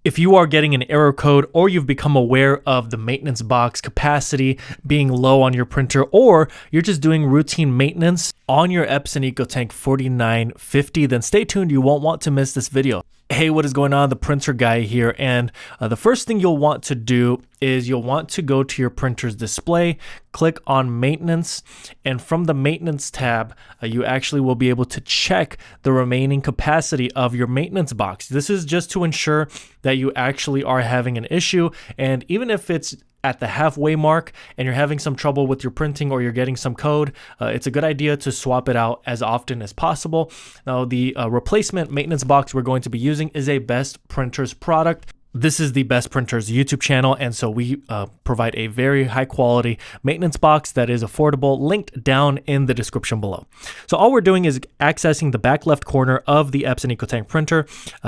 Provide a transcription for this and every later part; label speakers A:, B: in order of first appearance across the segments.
A: If you are getting an error code or you've become aware of the maintenance box capacity being low on your printer, or you're just doing routine maintenance on your Epson EcoTank 4950, then stay tuned. You won't want to miss this video. Hey, what is going on? The printer guy here. And the first thing you'll want to do is you'll want to go to your printer's display, click on maintenance, and from the maintenance tab, you actually will be able to check the remaining capacity of your maintenance box. This is just to ensure that you actually are having an issue. And even if it's at the halfway mark and you're having some trouble with your printing or you're getting some code, it's a good idea to swap it out as often as possible. Now, the replacement maintenance box we're going to be using is a Best Printers product. This is the Best Printers YouTube channel, and so we provide a very high quality maintenance box that is affordable, linked down in the description below. So all we're doing is accessing the back left corner of the Epson EcoTank printer.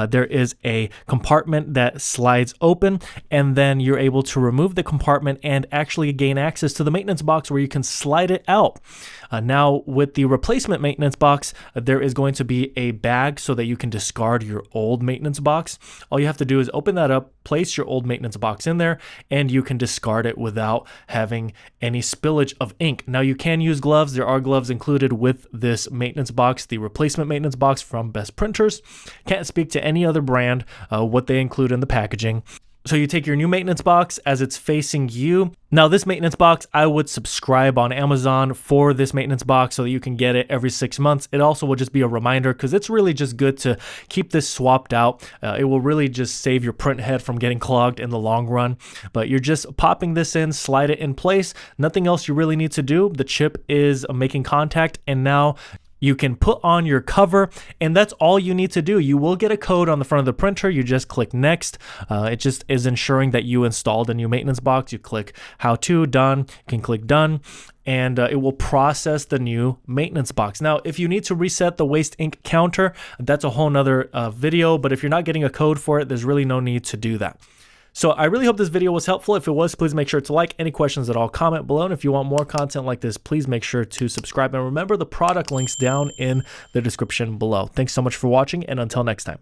A: There is a compartment that slides open, and then you're able to remove the compartment and actually gain access to the maintenance box where you can slide it out. Now, with the replacement maintenance box, there is going to be a bag so that you can discard your old maintenance box. All you have to do is open that up, place your old maintenance box in there, and you can discard it without having any spillage of ink. Now, you can use gloves. There are gloves included with this maintenance box, the replacement maintenance box from Best Printers. Can't speak to any other brand, what they include in the packaging. So you take your new maintenance box as it's facing you. Now, this maintenance box, I would subscribe on Amazon for this maintenance box so that you can get it every 6 months. It also will just be a reminder because it's really just good to keep this swapped out. It will really just save your print head from getting clogged in the long run. But you're just popping this in, slide it in place. Nothing else you really need to do. The chip is making contact, and now you can put on your cover, and that's all you need to do. You will get a code on the front of the printer. You just click next. It just is ensuring that you installed a new maintenance box. You click how to, done. You can click done, and it will process the new maintenance box. Now, if you need to reset the waste ink counter, that's a whole nother video, but if you're not getting a code for it, there's really no need to do that. So I really hope this video was helpful. If it was, please make sure to like. Any questions at all, comment below. And if you want more content like this, please make sure to subscribe. And remember the product links down in the description below. Thanks so much for watching, and until next time.